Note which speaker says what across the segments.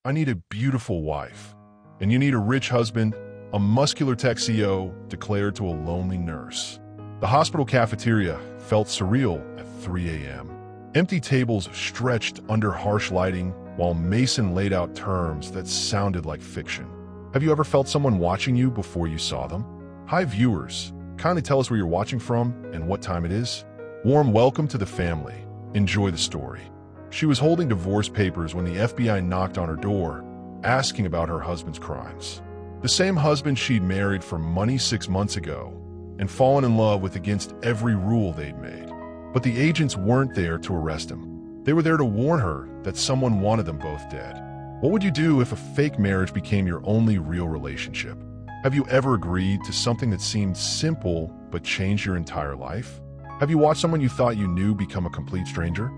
Speaker 1: I need a beautiful wife. And you need a rich husband, a muscular tech CEO declared to a lonely nurse. The hospital cafeteria felt surreal at 3 a.m. Empty tables stretched under harsh lighting while Mason laid out terms that sounded like fiction. Have you ever felt someone watching you before you saw them? Hi viewers, kindly tell us where you're watching from and what time it is. Warm welcome to the family. Enjoy the story. She was holding divorce papers when the FBI knocked on her door, asking about her husband's crimes. The same husband she'd married for money 6 months ago and fallen in love with against every rule they'd made. But the agents weren't there to arrest him. They were there to warn her that someone wanted them both dead. What would you do if a fake marriage became your only real relationship? Have you ever agreed to something that seemed simple but changed your entire life? Have you watched someone you thought you knew become a complete stranger?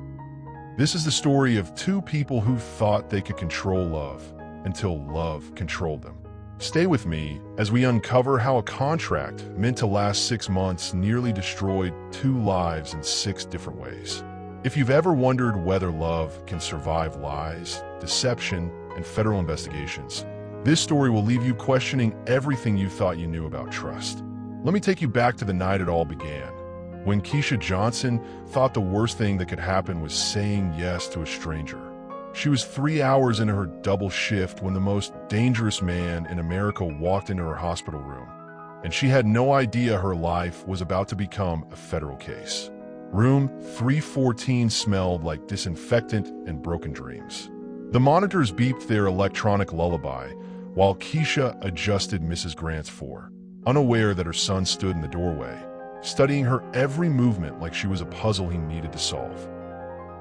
Speaker 1: This is the story of two people who thought they could control love until love controlled them. Stay with me as we uncover how a contract meant to last 6 months nearly destroyed 2 lives in 6 different ways. If you've ever wondered whether love can survive lies, deception, and federal investigations, this story will leave you questioning everything you thought you knew about trust. Let me take you back to the night it all began, when Keisha Johnson thought the worst thing that could happen was saying yes to a stranger. She was 3 hours into her double shift when the most dangerous man in America walked into her hospital room, and she had no idea her life was about to become a federal case. Room 314 smelled like disinfectant and broken dreams. The monitors beeped their electronic lullaby while Keisha adjusted Mrs. Grant's 4, unaware that her son stood in the doorway, studying her every movement like she was a puzzle he needed to solve.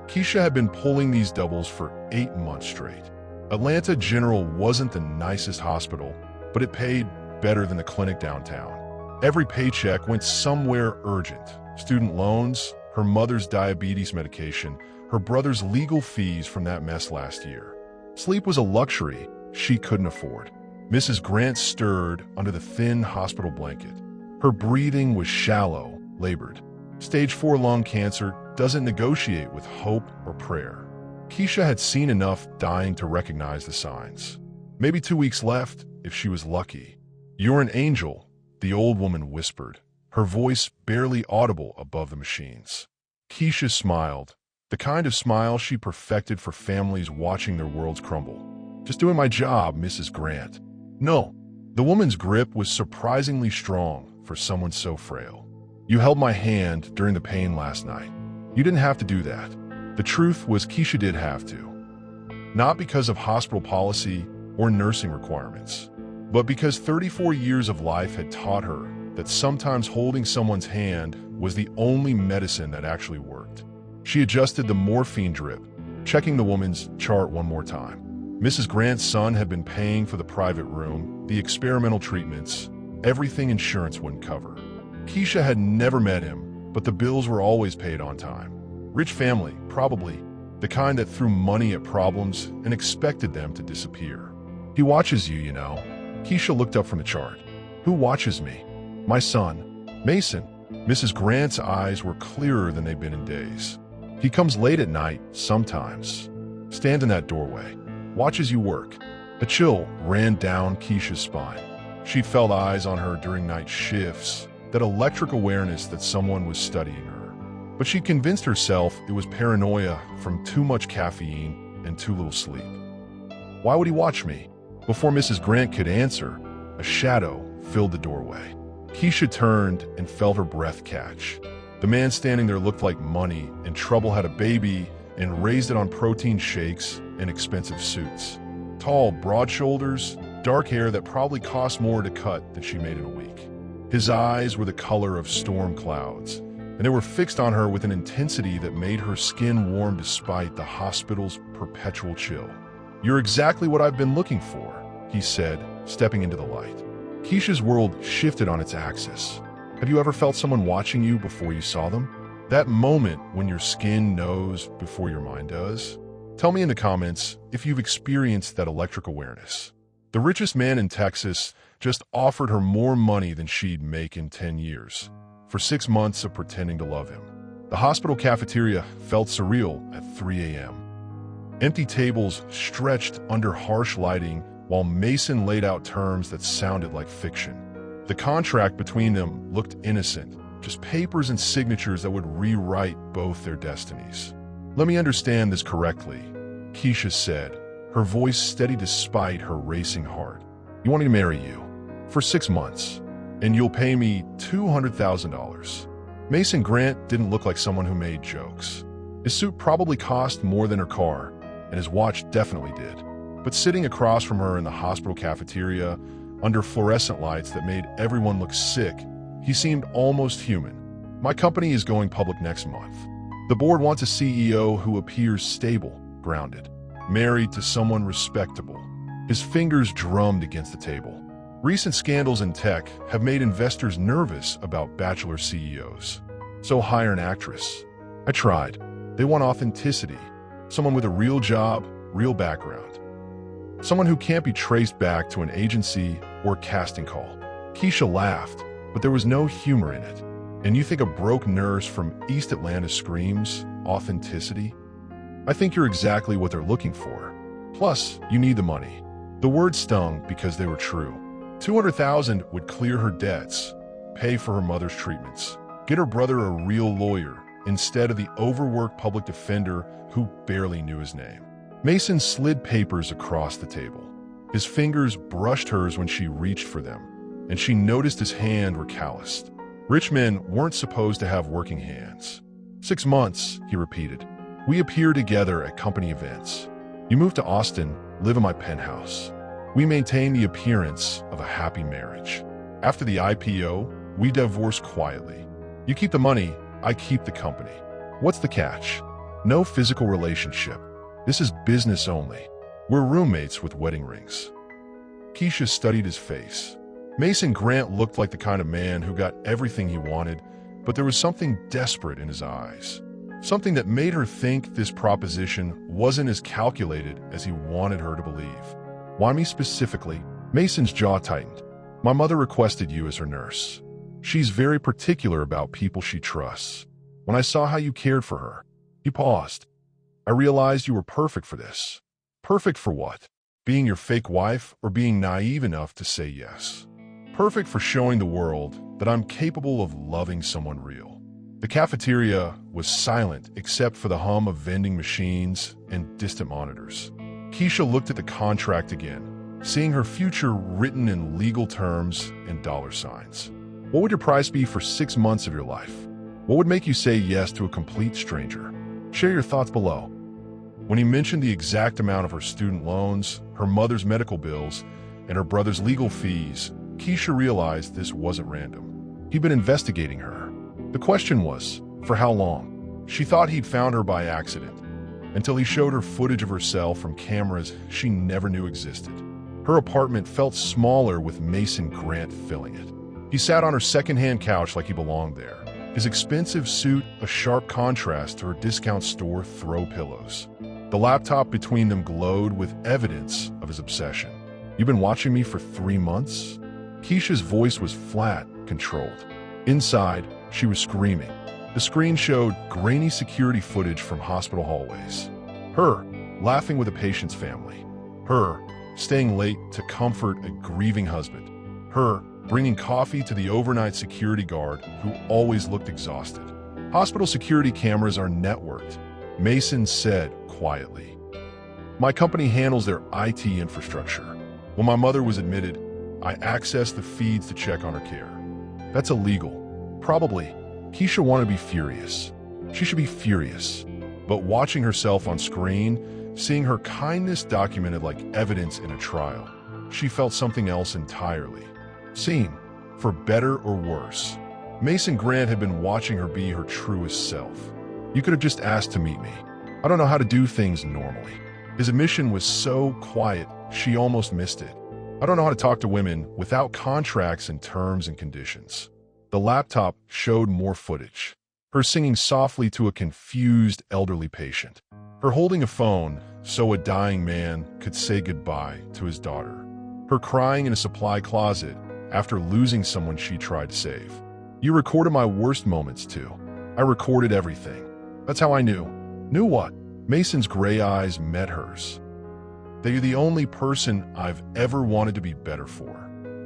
Speaker 1: Keisha had been pulling these doubles for 8 months straight. Atlanta General wasn't the nicest hospital, but it paid better than the clinic downtown. Every paycheck went somewhere urgent. Student loans, her mother's diabetes medication, her brother's legal fees from that mess last year. Sleep was a luxury she couldn't afford. Mrs. Grant stirred under the thin hospital blanket. Her breathing was shallow, labored. Stage 4 lung cancer doesn't negotiate with hope or prayer. Keisha had seen enough dying to recognize the signs. Maybe 2 weeks left, if she was lucky. "You're an angel," the old woman whispered, her voice barely audible above the machines. Keisha smiled, the kind of smile she perfected for families watching their worlds crumble. "Just doing my job, Mrs. Grant." "No." The woman's grip was surprisingly strong for someone so frail. "You held my hand during the pain last night. You didn't have to do that." The truth was Keisha did have to. Not because of hospital policy or nursing requirements, but because 34 years of life had taught her that sometimes holding someone's hand was the only medicine that actually worked. She adjusted the morphine drip, checking the woman's chart one more time. Mrs. Grant's son had been paying for the private room, the experimental treatments, everything insurance wouldn't cover. Keisha had never met him, but the bills were always paid on time. Rich family, probably, the kind that threw money at problems and expected them to disappear. "He watches you, you know." Keisha looked up from the chart. "Who watches me?" "My son, Mason." Mrs. Grant's eyes were clearer than they'd been in days. "He comes late at night, sometimes. Stand in that doorway. Watches you work." A chill ran down Keisha's spine. She'd felt eyes on her during night shifts, that electric awareness that someone was studying her. But she convinced herself it was paranoia from too much caffeine and too little sleep. "Why would he watch me?" Before Mrs. Grant could answer, a shadow filled the doorway. Keisha turned and felt her breath catch. The man standing there looked like money, in trouble, had a baby, and raised it on protein shakes and expensive suits. Tall, broad shoulders, dark hair that probably cost more to cut than she made in a week. His eyes were the color of storm clouds, and they were fixed on her with an intensity that made her skin warm despite the hospital's perpetual chill. "You're exactly what I've been looking for," he said, stepping into the light. Keisha's world shifted on its axis. Have you ever felt someone watching you before you saw them? That moment when your skin knows before your mind does? Tell me in the comments if you've experienced that electric awareness. The richest man in Texas just offered her more money than she'd make in 10 years, for 6 months of pretending to love him. The hospital cafeteria felt surreal at 3 a.m. Empty tables stretched under harsh lighting while Mason laid out terms that sounded like fiction. The contract between them looked innocent, just papers and signatures that would rewrite both their destinies. "Let me understand this correctly," Keisha said, her voice steady despite her racing heart. "You want me to marry you for 6 months, and you'll pay me $200,000. Mason Grant didn't look like someone who made jokes. His suit probably cost more than her car, and his watch definitely did. But sitting across from her in the hospital cafeteria, under fluorescent lights that made everyone look sick, he seemed almost human. "My company is going public next month. The board wants a CEO who appears stable, grounded, married to someone respectable." His fingers drummed against the table. Recent scandals in tech have made investors nervous about bachelor CEOs. "So hire an actress." I tried. They want authenticity. Someone with a real job, real background. Someone who can't be traced back to an agency or casting call. Keisha laughed, but there was no humor in it. "And you think a broke nurse from East Atlanta screams authenticity? I think you're exactly what they're looking for. Plus, you need the money." The words stung because they were true. $200,000 would clear her debts, pay for her mother's treatments, get her brother a real lawyer instead of the overworked public defender who barely knew his name. Mason slid papers across the table. His fingers brushed hers when she reached for them, and she noticed his hands were calloused. Rich men weren't supposed to have working hands. 6 months, he repeated. "We appear together at company events. You move to Austin, live in my penthouse. We maintain the appearance of a happy marriage. After the IPO, we divorce quietly. You keep the money, I keep the company. What's the catch? No physical relationship. This is business only. We're roommates with wedding rings." Keisha studied his face. Mason Grant looked like the kind of man who got everything he wanted, but there was something desperate in his eyes. Something that made her think this proposition wasn't as calculated as he wanted her to believe. "Why me specifically?" Mason's jaw tightened. "My mother requested you as her nurse. She's very particular about people she trusts. When I saw how you cared for her," he paused, "I realized you were perfect for this." "Perfect for what? Being your fake wife or being naive enough to say yes?" "Perfect for showing the world that I'm capable of loving someone real." The cafeteria was silent except for the hum of vending machines and distant monitors. Keisha looked at the contract again, seeing her future written in legal terms and dollar signs. "What would your price be for 6 months of your life? What would make you say yes to a complete stranger? Share your thoughts below." When he mentioned the exact amount of her student loans, her mother's medical bills, and her brother's legal fees, Keisha realized this wasn't random. He'd been investigating her. The question was, for how long? She thought he'd found her by accident, until he showed her footage of herself from cameras she never knew existed. Her apartment felt smaller with Mason Grant filling it. He sat on her secondhand couch like he belonged there, his expensive suit a sharp contrast to her discount store throw pillows. The laptop between them glowed with evidence of his obsession. "You've been watching me for 3 months?" Keisha's voice was flat, controlled. Inside, she was screaming. The screen showed grainy security footage from hospital hallways. Her laughing with a patient's family. Her staying late to comfort a grieving husband. Her bringing coffee to the overnight security guard who always looked exhausted. "Hospital security cameras are networked," Mason said quietly. "My company handles their IT infrastructure. When my mother was admitted, I accessed the feeds to check on her care. That's illegal. Probably." Keisha wanted to be furious. She should be furious. But watching herself on screen, seeing her kindness documented like evidence in a trial, she felt something else entirely. Seen, for better or worse. Mason Grant had been watching her be her truest self. "You could have just asked to meet me. I don't know how to do things normally." His admission was so quiet, she almost missed it. "I don't know how to talk to women without contracts and terms and conditions." The laptop showed more footage. Her singing softly to a confused elderly patient. Her holding a phone so a dying man could say goodbye to his daughter. Her crying in a supply closet after losing someone she tried to save. "You recorded my worst moments too. I recorded everything. That's how I knew." "Knew what?" Mason's gray eyes met hers. "They're the only person I've ever wanted to be better for."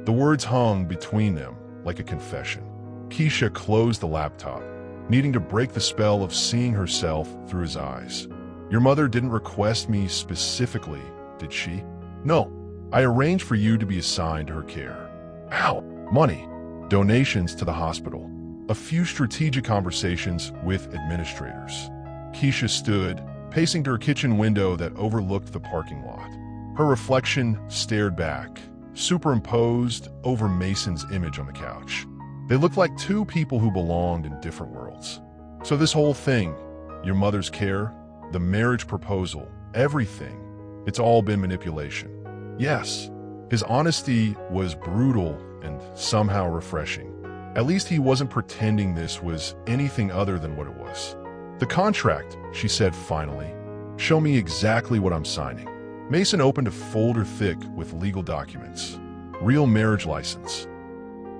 Speaker 1: The words hung between them like a confession. Keisha closed the laptop, needing to break the spell of seeing herself through his eyes. "Your mother didn't request me specifically, did she?" "No. I arranged for you to be assigned to her care." "Ow." "Money. Donations to the hospital. A few strategic conversations with administrators." Keisha stood, pacing to her kitchen window that overlooked the parking lot. Her reflection stared back, superimposed over Mason's image on the couch. They looked like two people who belonged in different worlds. "So this whole thing, your mother's care, the marriage proposal, everything, it's all been manipulation." "Yes." His honesty was brutal and somehow refreshing. At least he wasn't pretending this was anything other than what it was. "The contract," she said finally. "Show me exactly what I'm signing." Mason opened a folder thick with legal documents. Real marriage license.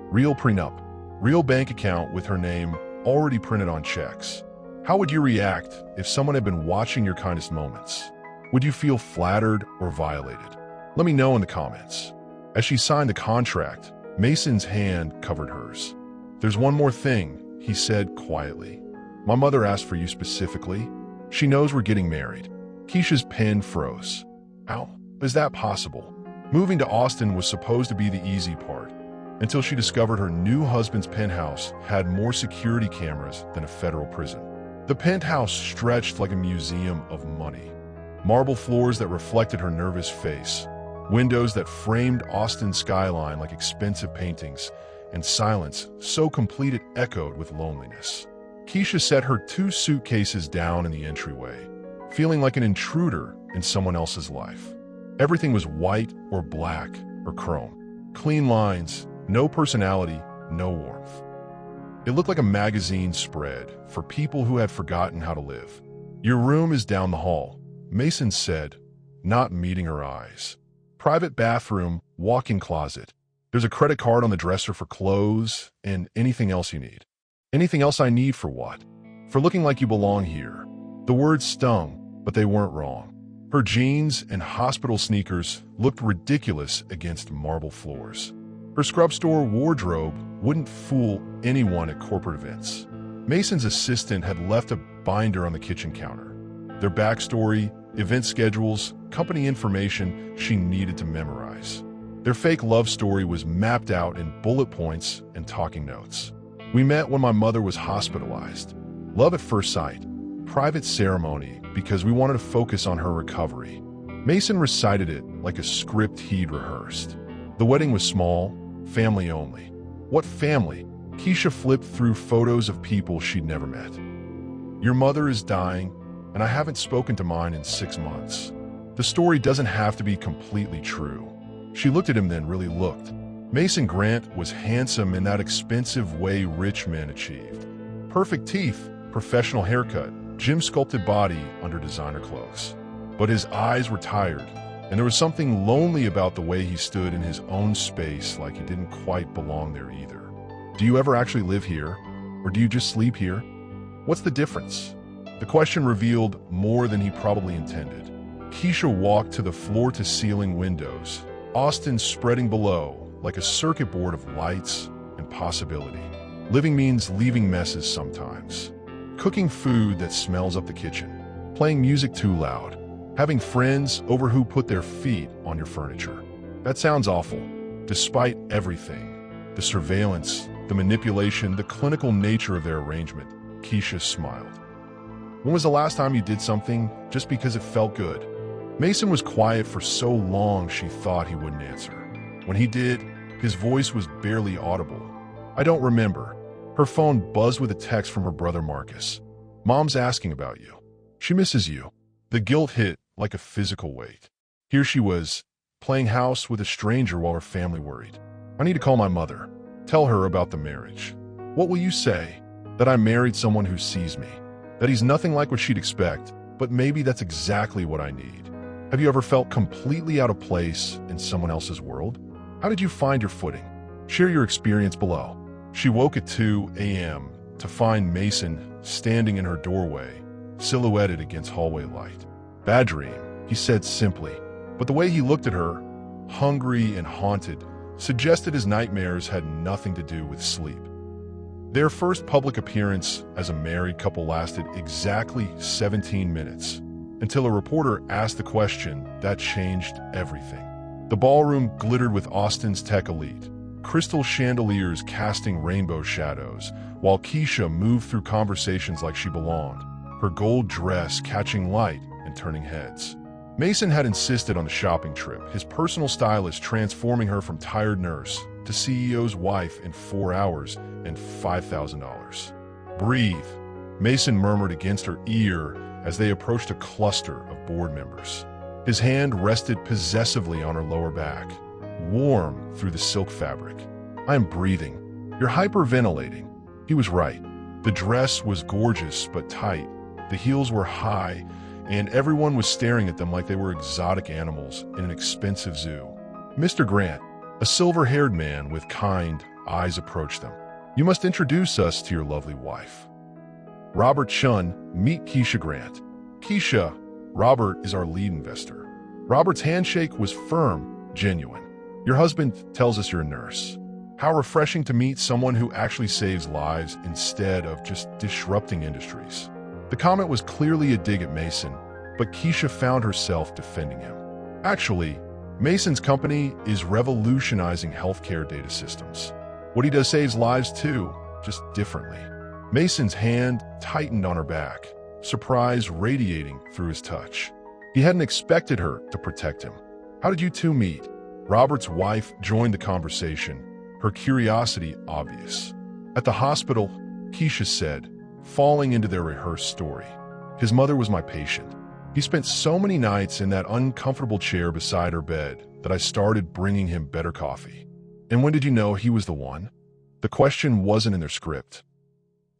Speaker 1: Real prenup. Real bank account with her name already printed on checks. How would you react if someone had been watching your kindest moments? Would you feel flattered or violated? Let me know in the comments. As she signed the contract, Mason's hand covered hers. "There's one more thing," he said quietly. "My mother asked for you specifically. She knows we're getting married." Keisha's pen froze. How is that possible? Moving to Austin was supposed to be the easy part, until she discovered her new husband's penthouse had more security cameras than a federal prison. The penthouse stretched like a museum of money. Marble floors that reflected her nervous face, windows that framed Austin's skyline like expensive paintings, and silence so complete it echoed with loneliness. Keisha set her 2 suitcases down in the entryway, feeling like an intruder in someone else's life. Everything was white or black or chrome. Clean lines, no personality, no warmth. It looked like a magazine spread for people who had forgotten how to live. "Your room is down the hall," Mason said, not meeting her eyes. "Private bathroom, walk-in closet. There's a credit card on the dresser for clothes and anything else you need." "Anything else I need for what?" "For looking like you belong here." The words stung, but they weren't wrong. Her jeans and hospital sneakers looked ridiculous against marble floors. Her scrub store wardrobe wouldn't fool anyone at corporate events. Mason's assistant had left a binder on the kitchen counter. Their backstory, event schedules, company information she needed to memorize. Their fake love story was mapped out in bullet points and talking notes. "We met when my mother was hospitalized. Love at first sight. Private ceremony because we wanted to focus on her recovery." Mason recited it like a script he'd rehearsed. The wedding was small, family only. What family? Keisha flipped through photos of people she'd never met. "Your mother is dying, and I haven't spoken to mine in 6 months. The story doesn't have to be completely true." She looked at him, then really looked. Mason Grant was handsome in that expensive way rich men achieved. Perfect teeth, professional haircut, gym-sculpted body under designer clothes. But his eyes were tired, and there was something lonely about the way he stood in his own space, like he didn't quite belong there either. "Do you ever actually live here, or do you just sleep here? What's the difference?" The question revealed more than he probably intended. Keisha walked to the floor-to-ceiling windows, Austin spreading below like a circuit board of lights and possibility. Living means leaving messes sometimes. Cooking food that smells up the kitchen. Playing music too loud. Having friends over who put their feet on your furniture. That sounds awful. Despite everything, the surveillance, the manipulation, the clinical nature of their arrangement, Keisha smiled. "When was the last time you did something just because it felt good?" Mason was quiet for so long she thought he wouldn't answer. When he did, his voice was barely audible. "I don't remember." Her phone buzzed with a text from her brother Marcus. "Mom's asking about you. She misses you." The guilt hit like a physical weight. Here she was, playing house with a stranger while her family worried. "I need to call my mother. Tell her about the marriage." "What will you say?" "That I married someone who sees me. That he's nothing like what she'd expect, but maybe that's exactly what I need." Have you ever felt completely out of place in someone else's world? How did you find your footing? Share your experience below. She woke at 2 a.m. to find Mason standing in her doorway, silhouetted against hallway light. "Bad dream," he said simply, but the way he looked at her, hungry and haunted, suggested his nightmares had nothing to do with sleep. Their first public appearance as a married couple lasted exactly 17 minutes, until a reporter asked the question that changed everything. The ballroom glittered with Austin's tech elite, crystal chandeliers casting rainbow shadows, while Keisha moved through conversations like she belonged, her gold dress catching light and turning heads. Mason had insisted on the shopping trip, his personal stylist transforming her from tired nurse to CEO's wife in 4 hours and $5,000. "Breathe," Mason murmured against her ear as they approached a cluster of board members. His hand rested possessively on her lower back, warm through the silk fabric. "I am breathing. You're hyperventilating." He was right. The dress was gorgeous but tight. The heels were high, and everyone was staring at them like they were exotic animals in an expensive zoo. Mr. Grant, a silver-haired man with kind eyes, approached them. "You must introduce us to your lovely wife. Robert Chun, meet Keisha Grant." "Keisha, Robert is our lead investor." Robert's handshake was firm, genuine. "Your husband tells us you're a nurse. How refreshing to meet someone who actually saves lives instead of just disrupting industries." The comment was clearly a dig at Mason, but Keisha found herself defending him. "Actually, Mason's company is revolutionizing healthcare data systems. What he does saves lives too, just differently." Mason's hand tightened on her back, surprise radiating through his touch. He hadn't expected her to protect him. "How did you two meet?" Robert's wife joined the conversation, her curiosity obvious. "At the hospital," Keisha said, falling into their rehearsed story. "His mother was my patient. He spent so many nights in that uncomfortable chair beside her bed that I started bringing him better coffee." "And when did you know he was the one?" The question wasn't in their script.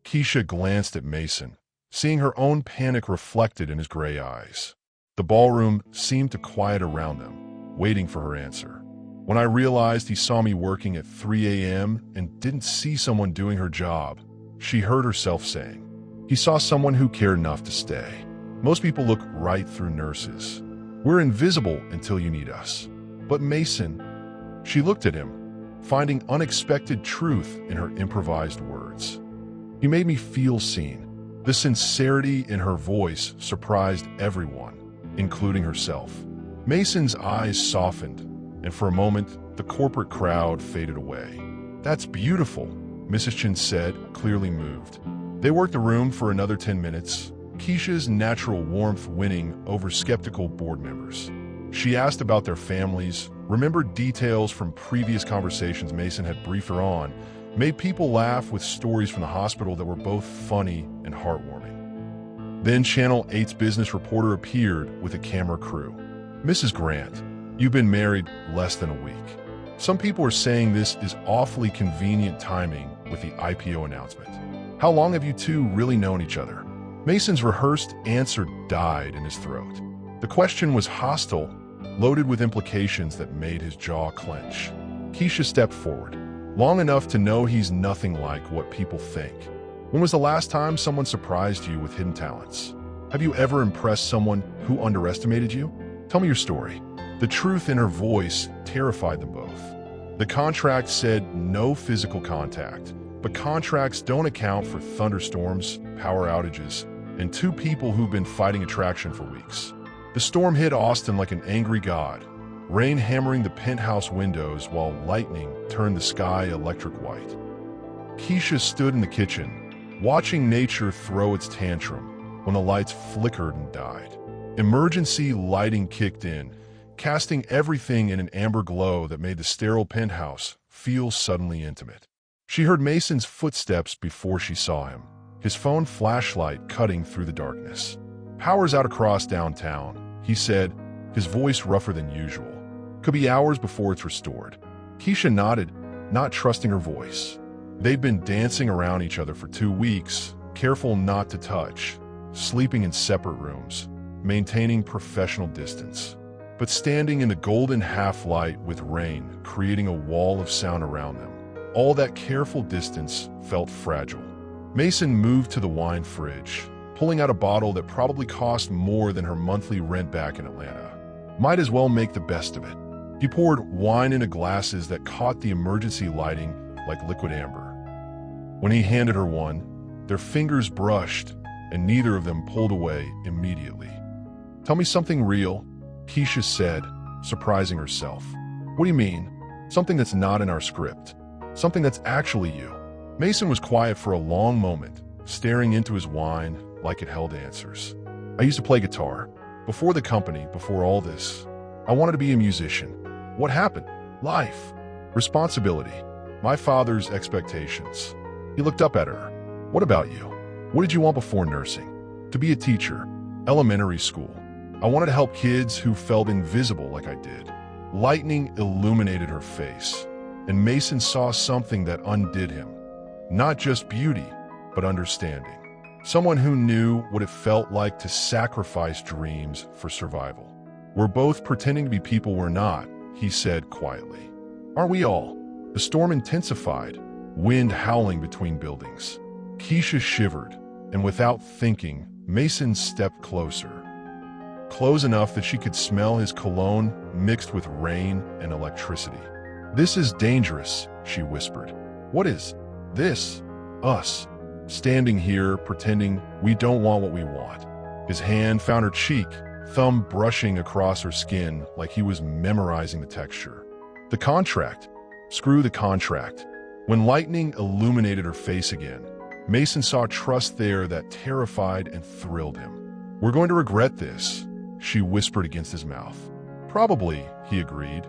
Speaker 1: Keisha glanced at Mason, seeing her own panic reflected in his gray eyes. The ballroom seemed to quiet around them, waiting for her answer. "When I realized he saw me working at 3 a.m. and didn't see someone doing her job," she heard herself saying. "He saw someone who cared enough to stay. Most people look right through nurses. We're invisible until you need us. But Mason..." She looked at him, finding unexpected truth in her improvised words. "He made me feel seen." The sincerity in her voice surprised everyone, including herself. Mason's eyes softened, and for a moment, the corporate crowd faded away. "That's beautiful," Mrs. Chin said, clearly moved. They worked the room for another 10 minutes, Keisha's natural warmth winning over skeptical board members. She asked about their families, remembered details from previous conversations Mason had briefed her on, made people laugh with stories from the hospital that were both funny and heartwarming. Then Channel 8's business reporter appeared with a camera crew. "Mrs. Grant, you've been married less than a week. Some people are saying this is awfully convenient timing with the IPO announcement. How long have you two really known each other?" Mason's rehearsed answer died in his throat. The question was hostile, loaded with implications that made his jaw clench. Keisha stepped forward, long enough to know he's nothing like what people think. "When was the last time someone surprised you with hidden talents? Have you ever impressed someone who underestimated you? Tell me your story." The truth in her voice terrified them both. The contract said no physical contact, but contracts don't account for thunderstorms, power outages, and two people who've been fighting attraction for weeks. The storm hit Austin like an angry god, rain hammering the penthouse windows while lightning turned the sky electric white. Keisha stood in the kitchen, watching nature throw its tantrum when the lights flickered and died. Emergency lighting kicked in, casting everything in an amber glow that made the sterile penthouse feel suddenly intimate. She heard Mason's footsteps before she saw him, his phone flashlight cutting through the darkness. "Power's out across downtown," he said, his voice rougher than usual. "Could be hours before it's restored." Keisha nodded, not trusting her voice. They'd been dancing around each other for 2 weeks, careful not to touch, sleeping in separate rooms, maintaining professional distance. But standing in the golden half-light with rain creating a wall of sound around them, all that careful distance felt fragile. Mason moved to the wine fridge, pulling out a bottle that probably cost more than her monthly rent back in Atlanta. Might as well make the best of it. He poured wine into glasses that caught the emergency lighting like liquid amber. When he handed her one, their fingers brushed, and neither of them pulled away immediately. "Tell me something real," Keisha said, surprising herself. "What do you mean? Something that's not in our script. Something that's actually you." Mason was quiet for a long moment, staring into his wine like it held answers. "I used to play guitar. Before the company, before all this. I wanted to be a musician. What happened? Life. Responsibility. My father's expectations." He looked up at her. "What about you? What did you want before nursing?" "To be a teacher. Elementary school. I wanted to help kids who felt invisible like I did." Lightning illuminated her face, and Mason saw something that undid him. Not just beauty, but understanding. Someone who knew what it felt like to sacrifice dreams for survival. "We're both pretending to be people we're not," he said quietly. "Aren't we all?" The storm intensified, wind howling between buildings. Keisha shivered, and without thinking, Mason stepped closer. Close enough that she could smell his cologne mixed with rain and electricity. "This is dangerous," she whispered. "What is this?" "Us. Standing here, pretending we don't want what we want." His hand found her cheek, thumb brushing across her skin like he was memorizing the texture. "The contract. Screw the contract." When lightning illuminated her face again, Mason saw trust there that terrified and thrilled him. "We're going to regret this," she whispered against his mouth. "Probably," he agreed,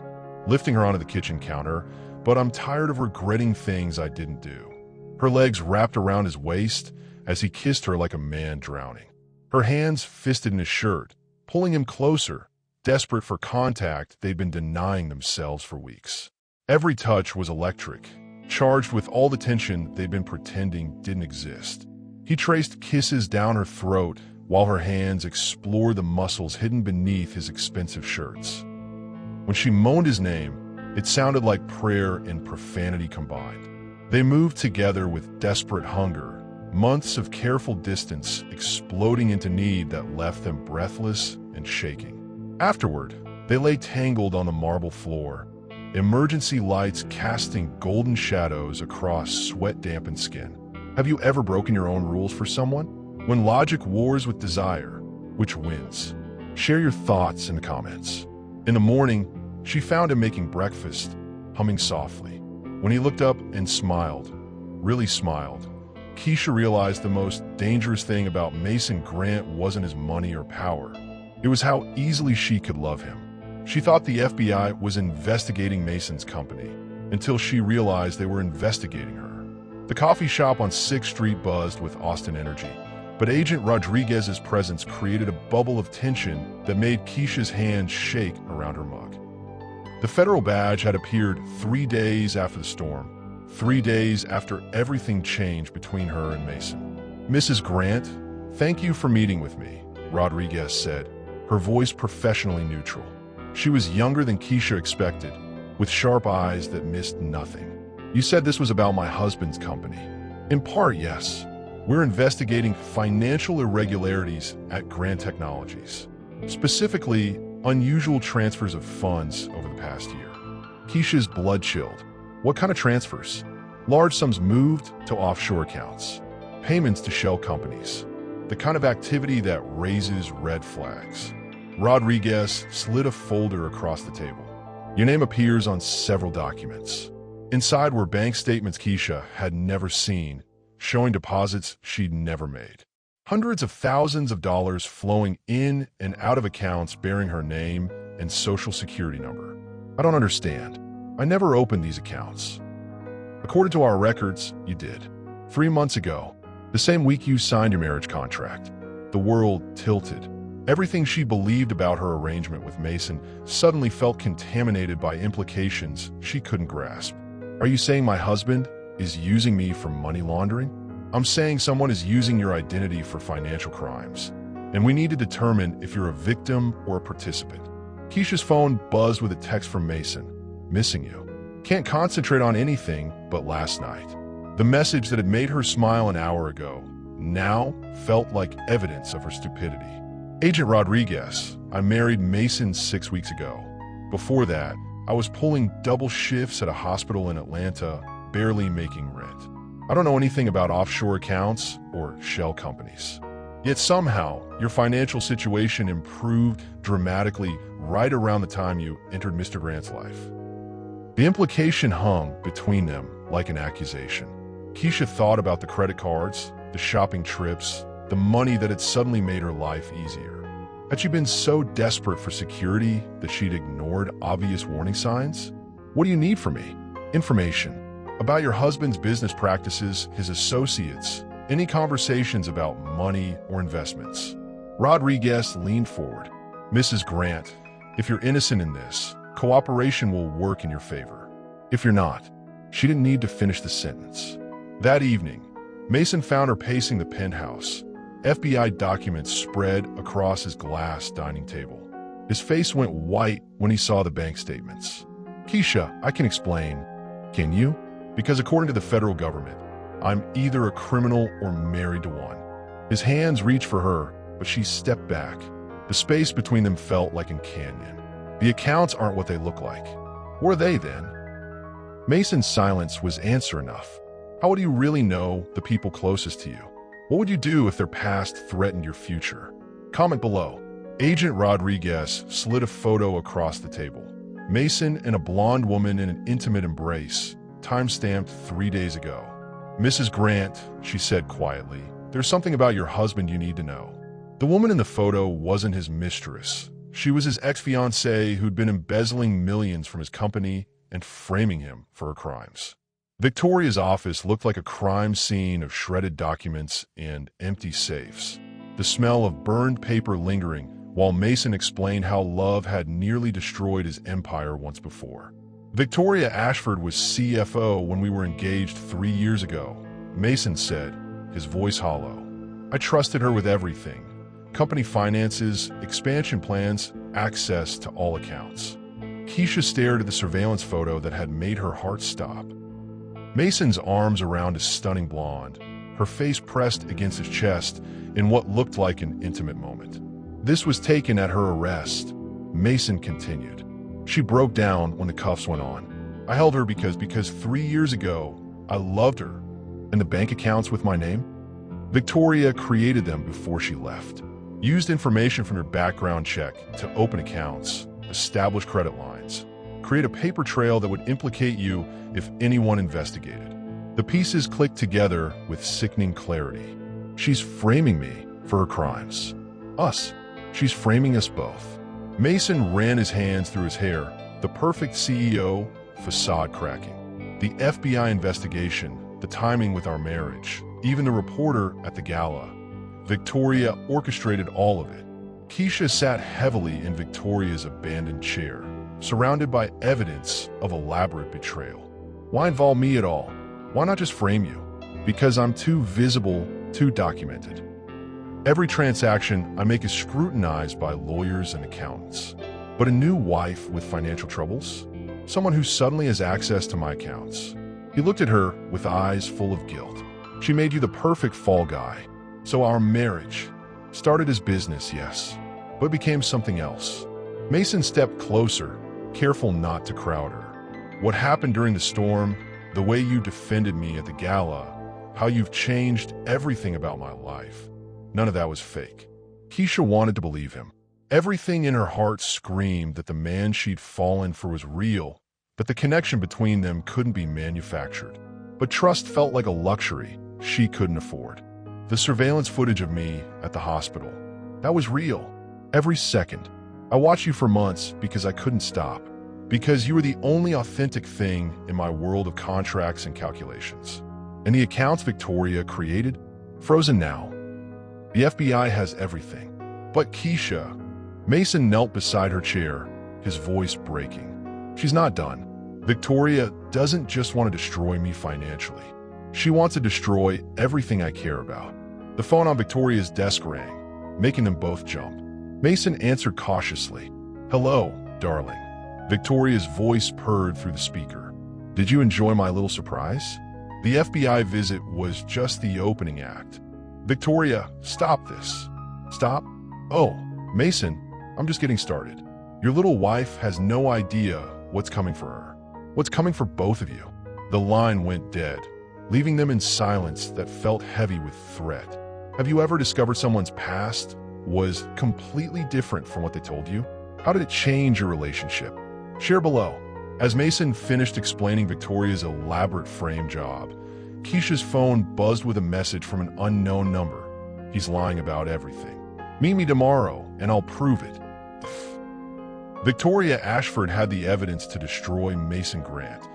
Speaker 1: lifting her onto the kitchen counter, "but I'm tired of regretting things I didn't do." Her legs wrapped around his waist as he kissed her like a man drowning. Her hands fisted in his shirt, pulling him closer, desperate for contact they'd been denying themselves for weeks. Every touch was electric, charged with all the tension they'd been pretending didn't exist. He traced kisses down her throat while her hands explored the muscles hidden beneath his expensive shirts. When she moaned his name, it sounded like prayer and profanity combined. They moved together with desperate hunger, months of careful distance exploding into need that left them breathless and shaking. Afterward, they lay tangled on the marble floor, emergency lights casting golden shadows across sweat-dampened skin. Have you ever broken your own rules for someone? When logic wars with desire, which wins? Share your thoughts in the comments. In the morning, she found him making breakfast, humming softly. When he looked up and smiled, really smiled, Keisha realized the most dangerous thing about Mason Grant wasn't his money or power. It was how easily she could love him. She thought the FBI was investigating Mason's company, until she realized they were investigating her. The coffee shop on 6th Street buzzed with Austin energy, but Agent Rodriguez's presence created a bubble of tension that made Keisha's hands shake around her mug. The federal badge had appeared 3 days after the storm, 3 days after everything changed between her and Mason. "Mrs. Grant, thank you for meeting with me," Rodriguez said, her voice professionally neutral. She was younger than Keisha expected, with sharp eyes that missed nothing. "You said this was about my husband's company." "In part, yes. We're investigating financial irregularities at Grant Technologies. Specifically, unusual transfers of funds over the past year." Keisha's blood chilled. "What kind of transfers?" "Large sums moved to offshore accounts. Payments to shell companies. The kind of activity that raises red flags." Rodriguez slid a folder across the table. "Your name appears on several documents." Inside were bank statements Keisha had never seen, showing deposits she'd never made. Hundreds of thousands of dollars flowing in and out of accounts bearing her name and social security number. "I don't understand. I never opened these accounts." "According to our records, you did. 3 months ago, the same week you signed your marriage contract." The world tilted. Everything she believed about her arrangement with Mason suddenly felt contaminated by implications she couldn't grasp. "Are you saying my husband is using me for money laundering?" "I'm saying someone is using your identity for financial crimes, and we need to determine if you're a victim or a participant." Keisha's phone buzzed with a text from Mason. "Missing you. Can't concentrate on anything but last night." The message that had made her smile an hour ago now felt like evidence of her stupidity. Agent Rodriguez, I married Mason 6 weeks ago. Before that, I was pulling double shifts at a hospital in Atlanta, barely making rent. I don't know anything about offshore accounts or shell companies. Yet somehow, your financial situation improved dramatically right around the time you entered Mr. Grant's life. The implication hung between them like an accusation. Keisha thought about the credit cards, the shopping trips, the money that had suddenly made her life easier. Had she been so desperate for security that she'd ignored obvious warning signs? What do you need from me? Information about your husband's business practices, his associates, any conversations about money or investments. Rodriguez leaned forward. Mrs. Grant, if you're innocent in this, cooperation will work in your favor. If you're not, she didn't need to finish the sentence. That evening, Mason found her pacing the penthouse. FBI documents spread across his glass dining table. His face went white when he saw the bank statements. Keisha, I can explain. Can you? Because according to the federal government, I'm either a criminal or married to one. His hands reached for her, but she stepped back. The space between them felt like a canyon. The accounts aren't what they look like. Were they then? Mason's silence was answer enough. How would you really know the people closest to you? What would you do if their past threatened your future? Comment below. Agent Rodriguez slid a photo across the table. Mason and a blonde woman in an intimate embrace, time-stamped 3 days ago. Mrs. Grant, she said quietly, there's something about your husband you need to know. The woman in the photo wasn't his mistress. She was his ex-fiancée who'd been embezzling millions from his company and framing him for her crimes. Victoria's office looked like a crime scene of shredded documents and empty safes, the smell of burned paper lingering while Mason explained how love had nearly destroyed his empire once before. Victoria Ashford was CFO when we were engaged 3 years ago, Mason said, his voice hollow. I trusted her with everything. Company finances, expansion plans, access to all accounts. Keisha stared at the surveillance photo that had made her heart stop. Mason's arms around a stunning blonde, her face pressed against his chest in what looked like an intimate moment. This was taken at her arrest, Mason continued. She broke down when the cuffs went on. I held her because 3 years ago, I loved her. And the bank accounts with my name? Victoria created them before she left. Used information from your background check to open accounts, establish credit lines, create a paper trail that would implicate you if anyone investigated. The pieces clicked together with sickening clarity. She's framing me for her crimes. Us. She's framing us both. Mason ran his hands through his hair, the perfect CEO, facade cracking. The FBI investigation, the timing with our marriage, even the reporter at the gala. Victoria orchestrated all of it. Keisha sat heavily in Victoria's abandoned chair, surrounded by evidence of elaborate betrayal. Why involve me at all? Why not just frame you? Because I'm too visible, too documented. Every transaction I make is scrutinized by lawyers and accountants. But a new wife with financial troubles? Someone who suddenly has access to my accounts. He looked at her with eyes full of guilt. She made you the perfect fall guy. So our marriage started as business, yes, but became something else. Mason stepped closer, careful not to crowd her. What happened during the storm, the way you defended me at the gala, how you've changed everything about my life. None of that was fake. Keisha wanted to believe him. Everything in her heart screamed that the man she'd fallen for was real, that the connection between them couldn't be manufactured. But trust felt like a luxury she couldn't afford. The surveillance footage of me at the hospital, that was real. Every second. I watched you for months because I couldn't stop. Because you were the only authentic thing in my world of contracts and calculations. And the accounts Victoria created? Frozen now. The FBI has everything. But Keisha. Mason knelt beside her chair, his voice breaking. She's not done. Victoria doesn't just want to destroy me financially. She wants to destroy everything I care about. The phone on Victoria's desk rang, making them both jump. Mason answered cautiously. Hello, darling. Victoria's voice purred through the speaker. Did you enjoy my little surprise? The FBI visit was just the opening act. Victoria, stop this. Stop? Oh, Mason, I'm just getting started. Your little wife has no idea what's coming for her. What's coming for both of you. The line went dead, leaving them in silence that felt heavy with threat. Have you ever discovered someone's past was completely different from what they told you? How did it change your relationship? Share below. As Mason finished explaining Victoria's elaborate frame job, Keisha's phone buzzed with a message from an unknown number. He's lying about everything. Meet me tomorrow, and I'll prove it. Victoria Ashford had the evidence to destroy Mason Grant,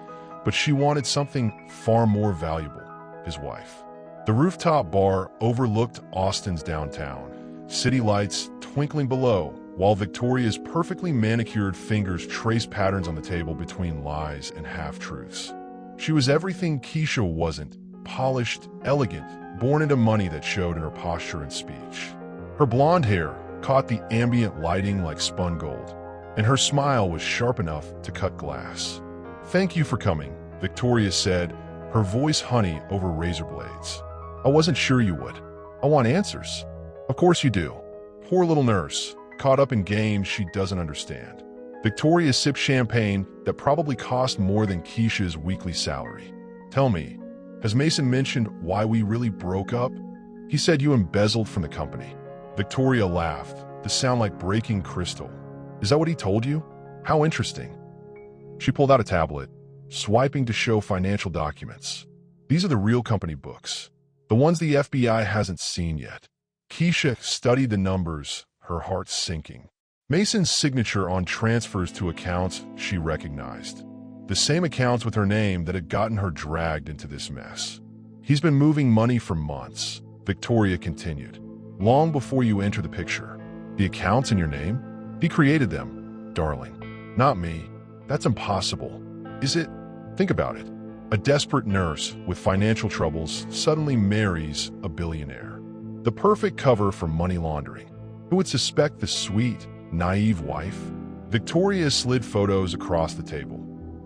Speaker 1: but she wanted something far more valuable, his wife. The rooftop bar overlooked Austin's downtown, city lights twinkling below, while Victoria's perfectly manicured fingers traced patterns on the table between lies and half-truths. She was everything Keisha wasn't: polished, elegant, born into money that showed in her posture and speech. Her blonde hair caught the ambient lighting like spun gold, and her smile was sharp enough to cut glass. "Thank you for coming," Victoria said, her voice honey over razor blades. "I wasn't sure you would. I want answers." "Of course you do." Poor little nurse, caught up in games she doesn't understand. Victoria sipped champagne that probably cost more than Keisha's weekly salary. "Tell me, has Mason mentioned why we really broke up?" "He said you embezzled from the company." Victoria laughed, the sound like breaking crystal. "Is that what he told you? How interesting." She pulled out a tablet, swiping to show financial documents. "These are the real company books, the ones the FBI hasn't seen yet." Keisha studied the numbers, her heart sinking. Mason's signature on transfers to accounts she recognized. The same accounts with her name that had gotten her dragged into this mess. "He's been moving money for months," Victoria continued. "Long before you enter the picture. The accounts in your name? He created them, darling. Not me. That's impossible. Is it? Think about it. A desperate nurse with financial troubles suddenly marries a billionaire. The perfect cover for money laundering. Who would suspect the sweet, naive wife?" Victoria slid photos across the table.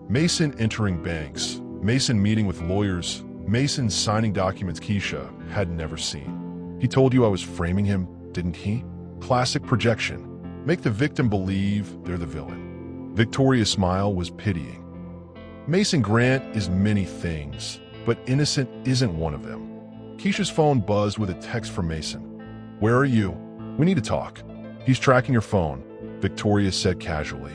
Speaker 1: Mason entering banks, Mason meeting with lawyers, Mason signing documents Keisha had never seen. "He told you I was framing him, didn't he?" Classic projection. Make the victim believe they're the villain. Victoria's smile was pitying. Mason Grant is many things, but innocent isn't one of them. Keisha's phone buzzed with a text from Mason. "Where are you? We need to talk." "He's tracking your phone," Victoria said casually.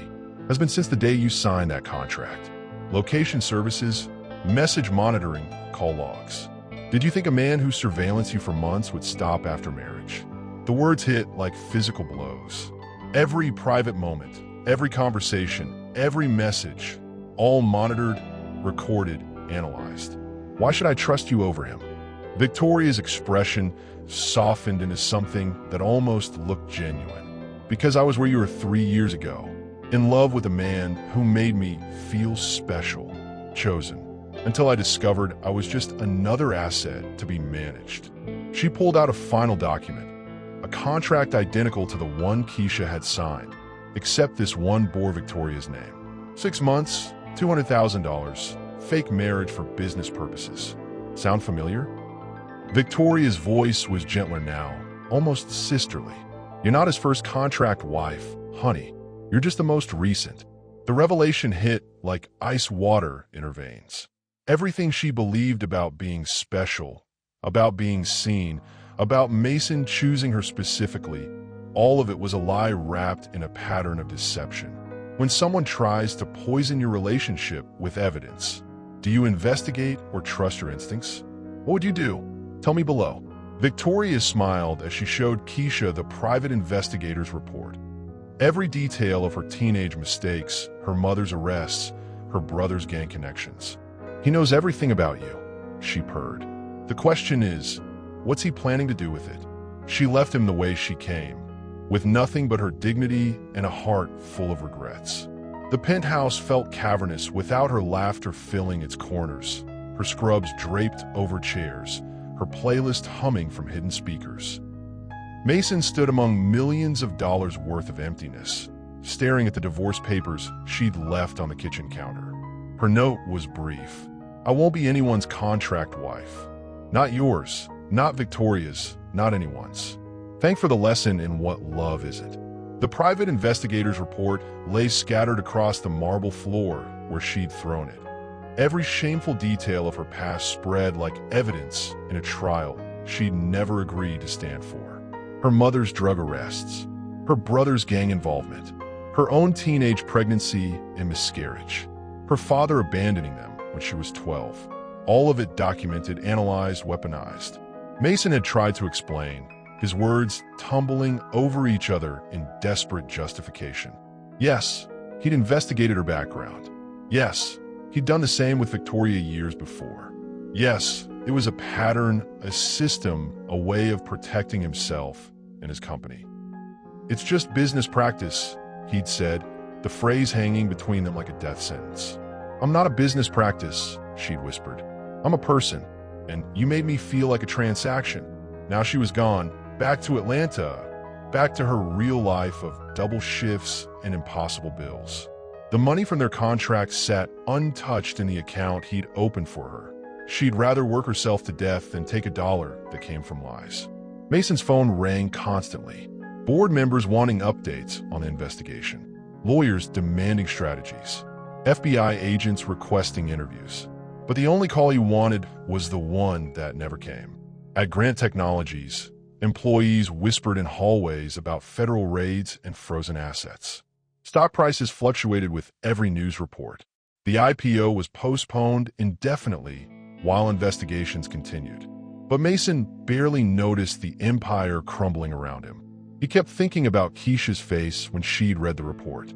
Speaker 1: "Has been since the day you signed that contract. Location services, message monitoring, call logs. Did you think a man who surveillanced you for months would stop after marriage?" The words hit like physical blows. Every private moment, every conversation, every message, all monitored, recorded, analyzed. "Why should I trust you over him?" Victoria's expression softened into something that almost looked genuine. "Because I was where you were 3 years ago, in love with a man who made me feel special, chosen, until I discovered I was just another asset to be managed." She pulled out a final document, a contract identical to the one Keisha had signed, except this one bore Victoria's name. 6 months, $200,000, fake marriage for business purposes. Sound familiar? Victoria's voice was gentler now, almost sisterly. "You're not his first contract wife, honey. You're just the most recent." The revelation hit like ice water in her veins. Everything she believed about being special, about being seen, about Mason choosing her specifically, all of it was a lie wrapped in a pattern of deception. When someone tries to poison your relationship with evidence, do you investigate or trust your instincts? What would you do? Tell me below. Victoria smiled as she showed Keisha the private investigator's report. Every detail of her teenage mistakes, her mother's arrests, her brother's gang connections. "He knows everything about you," she purred. "The question is, what's he planning to do with it?" She left him the way she came, with nothing but her dignity and a heart full of regrets. The penthouse felt cavernous without her laughter filling its corners, her scrubs draped over chairs, her playlist humming from hidden speakers. Mason stood among millions of dollars worth of emptiness, staring at the divorce papers she'd left on the kitchen counter. Her note was brief. "I won't be anyone's contract wife. Not yours, not Victoria's, not anyone's. Thank for the lesson in what love isn't. The private investigator's report lay scattered across the marble floor where she'd thrown it. Every shameful detail of her past spread like evidence in a trial she'd never agreed to stand for. Her mother's drug arrests, her brother's gang involvement, her own teenage pregnancy and miscarriage, her father abandoning them when she was 12. All of it documented, analyzed, weaponized. Mason had tried to explain, his words tumbling over each other in desperate justification. Yes, he'd investigated her background. Yes, he'd done the same with Victoria years before. Yes, it was a pattern, a system, a way of protecting himself and his company. It's just business practice, he'd said, the phrase hanging between them like a death sentence. I'm not a business practice, she'd whispered. I'm a person, and you made me feel like a transaction. Now she was gone, back to Atlanta, back to her real life of double shifts and impossible bills. The money from their contract sat untouched in the account he'd opened for her. She'd rather work herself to death than take a dollar that came from lies. Mason's phone rang constantly. Board members wanting updates on the investigation. Lawyers demanding strategies. FBI agents requesting interviews. But the only call he wanted was the one that never came. At Grant Technologies, employees whispered in hallways about federal raids and frozen assets. Stock prices fluctuated with every news report. The IPO was postponed indefinitely while investigations continued. But Mason barely noticed the empire crumbling around him. He kept thinking about Keisha's face when she'd read the report.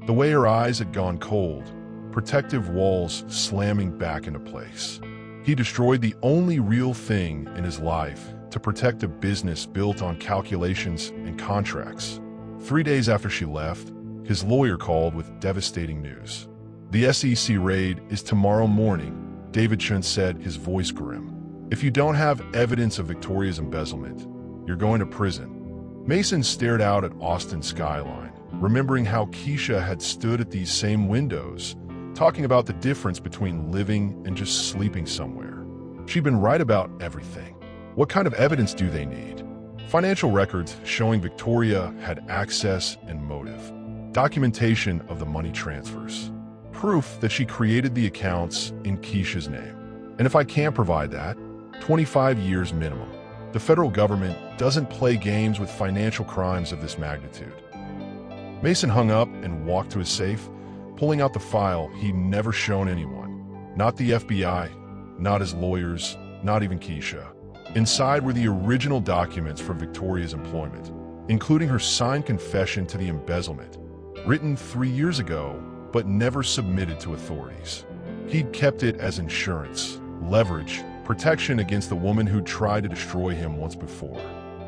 Speaker 1: The way her eyes had gone cold, protective walls slamming back into place. He destroyed the only real thing in his life to protect a business built on calculations and contracts. 3 days after she left, his lawyer called with devastating news. The SEC raid is tomorrow morning, David Chun said, his voice grim. If you don't have evidence of Victoria's embezzlement, you're going to prison. Mason stared out at Austin's skyline, remembering how Keisha had stood at these same windows, talking about the difference between living and just sleeping somewhere. She'd been right about everything. What kind of evidence do they need? Financial records showing Victoria had access and motive. Documentation of the money transfers. Proof that she created the accounts in Keisha's name. And if I can't provide that, 25 years minimum. The federal government doesn't play games with financial crimes of this magnitude. Mason hung up and walked to his safe, pulling out the file he'd never shown anyone. Not the FBI, not his lawyers, not even Keisha. Inside were the original documents for Victoria's employment, including her signed confession to the embezzlement, written 3 years ago, but never submitted to authorities. He'd kept it as insurance, leverage, protection against the woman who'd tried to destroy him once before.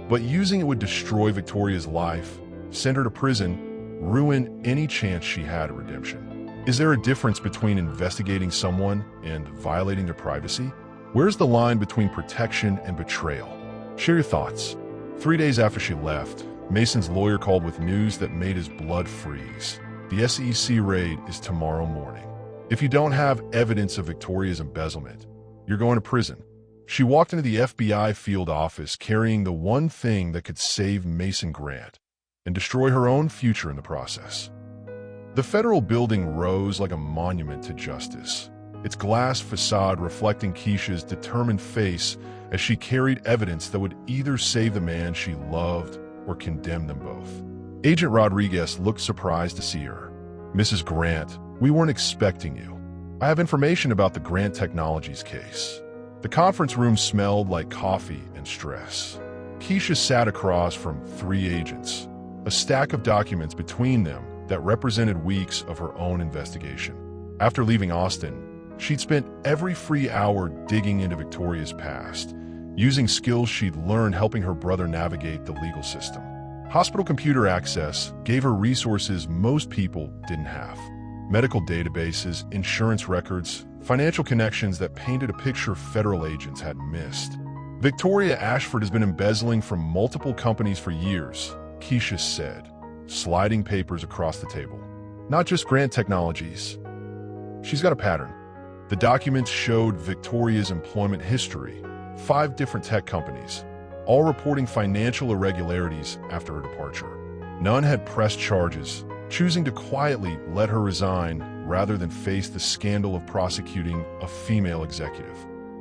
Speaker 1: But using it would destroy Victoria's life, send her to prison, ruin any chance she had at redemption. Is there a difference between investigating someone and violating their privacy? Where's the line between protection and betrayal? Share your thoughts. 3 days after she left, Mason's lawyer called with news that made his blood freeze. The SEC raid is tomorrow morning. If you don't have evidence of Victoria's embezzlement, you're going to prison. She walked into the FBI field office carrying the one thing that could save Mason Grant and destroy her own future in the process. The federal building rose like a monument to justice, its glass facade reflecting Keisha's determined face as she carried evidence that would either save the man she loved or condemn them both. Agent Rodriguez looked surprised to see her. Mrs. Grant, we weren't expecting you. I have information about the Grant Technologies case. The conference room smelled like coffee and stress. Keisha sat across from 3 agents, a stack of documents between them that represented weeks of her own investigation. After leaving Austin, she'd spent every free hour digging into Victoria's past, using skills she'd learned helping her brother navigate the legal system. Hospital computer access gave her resources most people didn't have. Medical databases, insurance records, financial connections that painted a picture federal agents had missed. Victoria Ashford has been embezzling from multiple companies for years, Keisha said, sliding papers across the table. Not just Grant Technologies. She's got a pattern. The documents showed Victoria's employment history, 5 different tech companies, all reporting financial irregularities after her departure. None had pressed charges, choosing to quietly let her resign rather than face the scandal of prosecuting a female executive.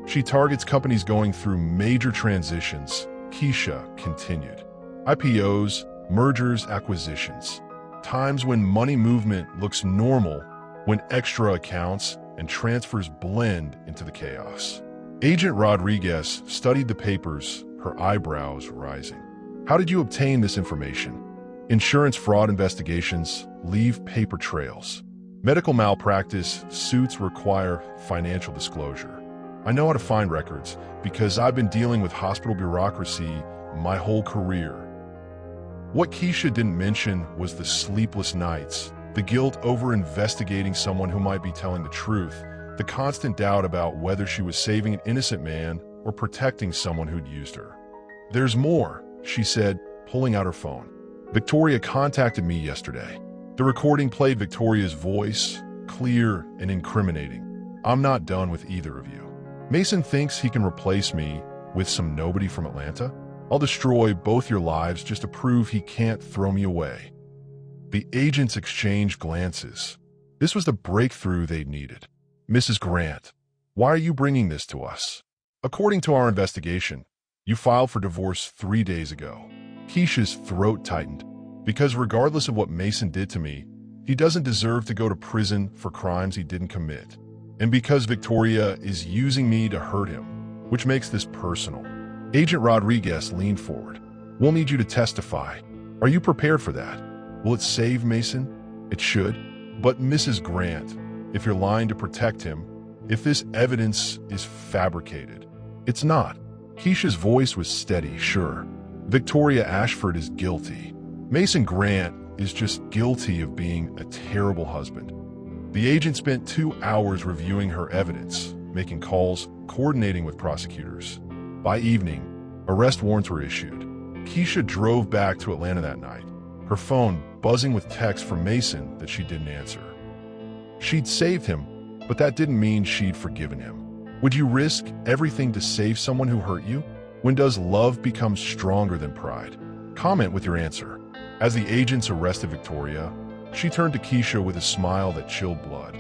Speaker 1: She targets companies going through major transitions, Keisha continued. IPOs, mergers, acquisitions. Times when money movement looks normal, when extra accounts and transfers blend into the chaos. Agent Rodriguez studied the papers, her eyebrows rising. How did you obtain this information? Insurance fraud investigations leave paper trails. Medical malpractice suits require financial disclosure. I know how to find records because I've been dealing with hospital bureaucracy my whole career. What Keisha didn't mention was the sleepless nights, the guilt over investigating someone who might be telling the truth, the constant doubt about whether she was saving an innocent man or protecting someone who'd used her. There's more, she said, pulling out her phone. Victoria contacted me yesterday. The recording played Victoria's voice, clear and incriminating. I'm not done with either of you. Mason thinks he can replace me with some nobody from Atlanta. I'll destroy both your lives just to prove he can't throw me away. The agents exchanged glances. This was the breakthrough they needed. Mrs. Grant, why are you bringing this to us? According to our investigation, you filed for divorce 3 days ago. Keisha's throat tightened. Because regardless of what Mason did to me, he doesn't deserve to go to prison for crimes he didn't commit. And because Victoria is using me to hurt him, which makes this personal. Agent Rodriguez leaned forward. We'll need you to testify. Are you prepared for that? Will it save Mason? It should. But Mrs. Grant, if you're lying to protect him, if this evidence is fabricated, it's not. Keisha's voice was steady, sure. Victoria Ashford is guilty. Mason Grant is just guilty of being a terrible husband. The agent spent 2 hours reviewing her evidence, making calls, coordinating with prosecutors. By evening, arrest warrants were issued. Keisha drove back to Atlanta that night, her phone buzzing with texts from Mason that she didn't answer. She'd saved him, but that didn't mean she'd forgiven him. Would you risk everything to save someone who hurt you? When does love become stronger than pride? Comment with your answer. As the agents arrested Victoria, she turned to Keisha with a smile that chilled blood.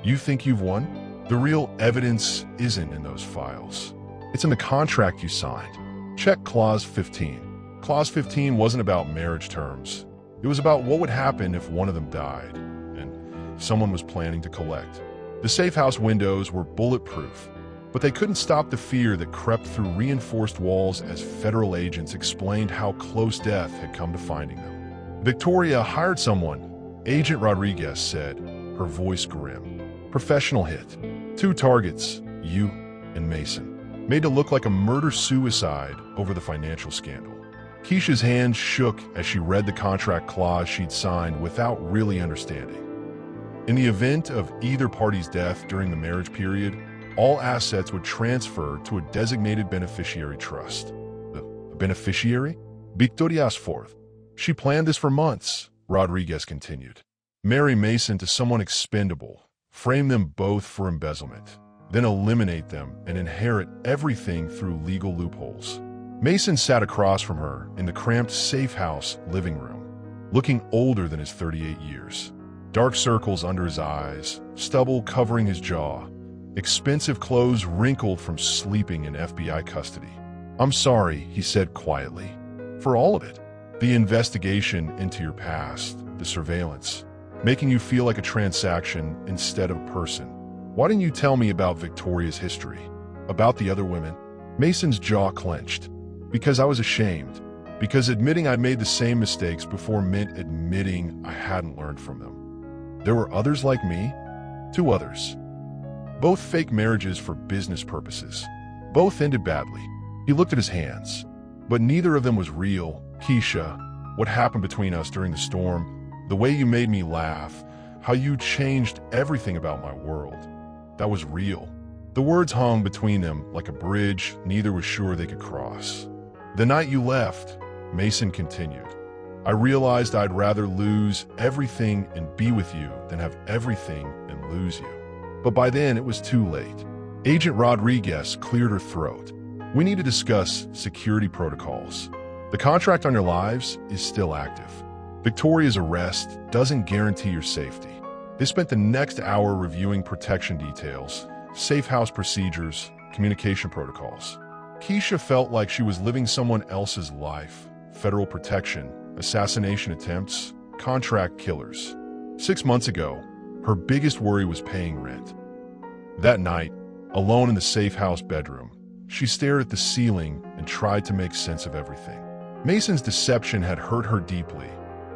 Speaker 1: You think you've won? The real evidence isn't in those files. It's in the contract you signed. Check Clause 15. Clause 15 wasn't about marriage terms. It was about what would happen if one of them died, and someone was planning to collect. The safe house windows were bulletproof, but they couldn't stop the fear that crept through reinforced walls as federal agents explained how close death had come to finding them. Victoria hired someone, Agent Rodriguez said, her voice grim. Professional hit. 2 targets, you and Mason, made to look like a murder-suicide over the financial scandal. Keisha's hand shook as she read the contract clause she'd signed without really understanding. In the event of either party's death during the marriage period, all assets would transfer to a designated beneficiary trust. The beneficiary? Victoria Ashford. She planned this for months, Rodriguez continued. Marry Mason to someone expendable, frame them both for embezzlement, then eliminate them and inherit everything through legal loopholes. Mason sat across from her in the cramped safe house living room, looking older than his 38 years. Dark circles under his eyes, stubble covering his jaw, expensive clothes wrinkled from sleeping in FBI custody. I'm sorry, he said quietly, for all of it. The investigation into your past, the surveillance, making you feel like a transaction instead of a person. Why didn't you tell me about Victoria's history? About the other women? Mason's jaw clenched. Because I was ashamed. Because admitting I'd made the same mistakes before meant admitting I hadn't learned from them. There were others like me? 2 others. Both fake marriages for business purposes. Both ended badly. He looked at his hands. But neither of them was real. Keisha, what happened between us during the storm, the way you made me laugh, how you changed everything about my world. That was real. The words hung between them like a bridge neither was sure they could cross. The night you left, Mason continued, I realized I'd rather lose everything and be with you than have everything and lose you. But by then it was too late. Agent Rodriguez cleared her throat. We need to discuss security protocols. The contract on your lives is still active. Victoria's arrest doesn't guarantee your safety. They spent the next hour reviewing protection details, safe house procedures, communication protocols. Keisha felt like she was living someone else's life. Federal protection, assassination attempts, contract killers. 6 months ago, her biggest worry was paying rent. That night, alone in the safe house bedroom, she stared at the ceiling and tried to make sense of everything. Mason's deception had hurt her deeply,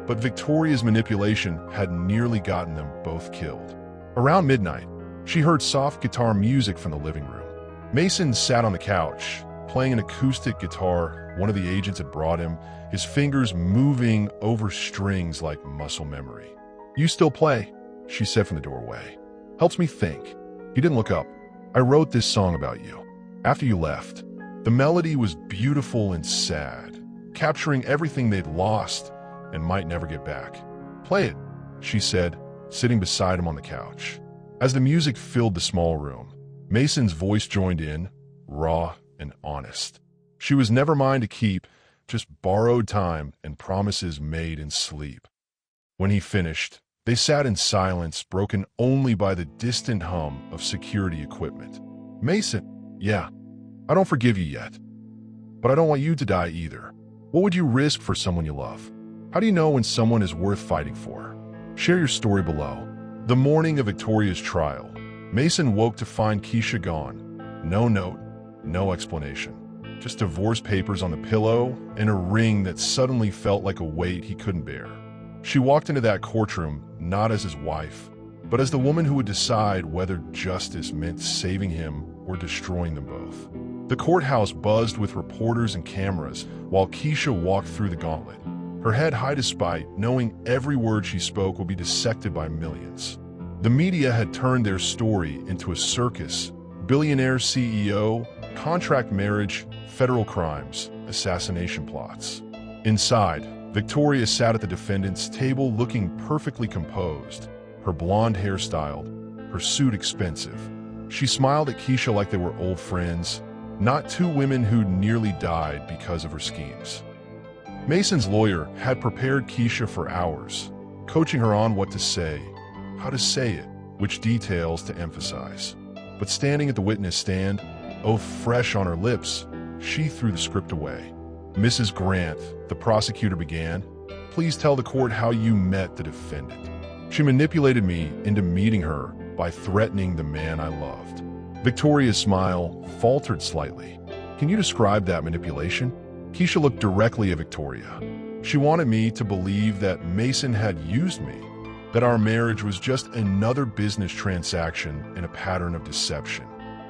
Speaker 1: but Victoria's manipulation had nearly gotten them both killed. Around midnight, she heard soft guitar music from the living room. Mason sat on the couch, playing an acoustic guitar one of the agents had brought him, his fingers moving over strings like muscle memory. "You still play?" she said from the doorway. "Helps me think." He didn't look up. "I wrote this song about you. After you left." The melody was beautiful and sad, capturing everything they'd lost and might never get back. "Play it," she said, sitting beside him on the couch. As the music filled the small room, Mason's voice joined in, raw and honest. She was never mine to keep, just borrowed time and promises made in sleep. When he finished, they sat in silence, broken only by the distant hum of security equipment. "Mason, yeah, I don't forgive you yet. But I don't want you to die either. What would you risk for someone you love? How do you know when someone is worth fighting for?" Share your story below. The morning of Victoria's trial, Mason woke to find Keisha gone. No note, no explanation. Just divorce papers on the pillow and a ring that suddenly felt like a weight he couldn't bear. She walked into that courtroom not as his wife, but as the woman who would decide whether justice meant saving him or destroying them both. The courthouse buzzed with reporters and cameras while Keisha walked through the gauntlet, her head high despite knowing every word she spoke would be dissected by millions. The media had turned their story into a circus: billionaire CEO, contract marriage, federal crimes, assassination plots. Inside, Victoria sat at the defendant's table looking perfectly composed, her blonde hair styled, her suit expensive. She smiled at Keisha like they were old friends, not two women who'd nearly died because of her schemes. Mason's lawyer had prepared Keisha for hours, coaching her on what to say, how to say it, which details to emphasize. But standing at the witness stand, oath fresh on her lips, she threw the script away. "Mrs. Grant," the prosecutor began, "please tell the court how you met the defendant. She manipulated me into meeting her by threatening the man I loved." Victoria's smile faltered slightly. "Can you describe that manipulation?" Keisha looked directly at Victoria. "She wanted me to believe that Mason had used me, that our marriage was just another business transaction in a pattern of deception.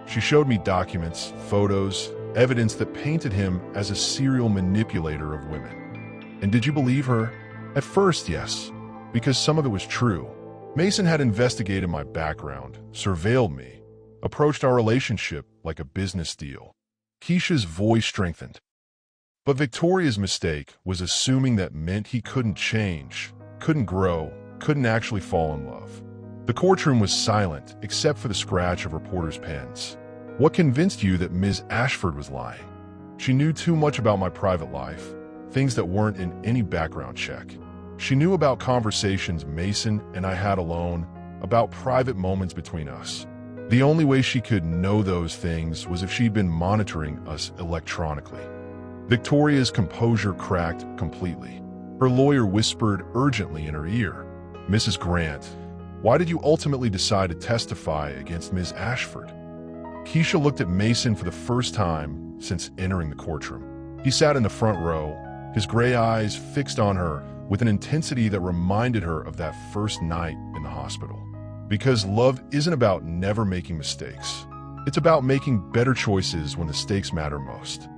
Speaker 1: She showed me documents, photos, evidence that painted him as a serial manipulator of women." "And did you believe her?" "At first, yes, because some of it was true. Mason had investigated my background, surveilled me, approached our relationship like a business deal." Keisha's voice strengthened. But Victoria's mistake was assuming that meant he couldn't change, couldn't grow, couldn't actually fall in love. The courtroom was silent except for the scratch of reporters' pens. "What convinced you that Ms. Ashford was lying?" "She knew too much about my private life, things that weren't in any background check. She knew about conversations Mason and I had alone, about private moments between us. The only way she could know those things was if she'd been monitoring us electronically." Victoria's composure cracked completely. Her lawyer whispered urgently in her ear, "Mrs. Grant, why did you ultimately decide to testify against Ms. Ashford?" Keisha looked at Mason for the first time since entering the courtroom. He sat in the front row, his gray eyes fixed on her with an intensity that reminded her of that first night in the hospital. Because love isn't about never making mistakes. It's about making better choices when the stakes matter most.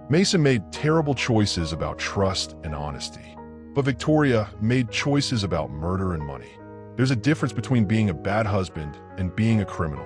Speaker 1: Mason made terrible choices about trust and honesty, but Victoria made choices about murder and money. There's a difference between being a bad husband and being a criminal.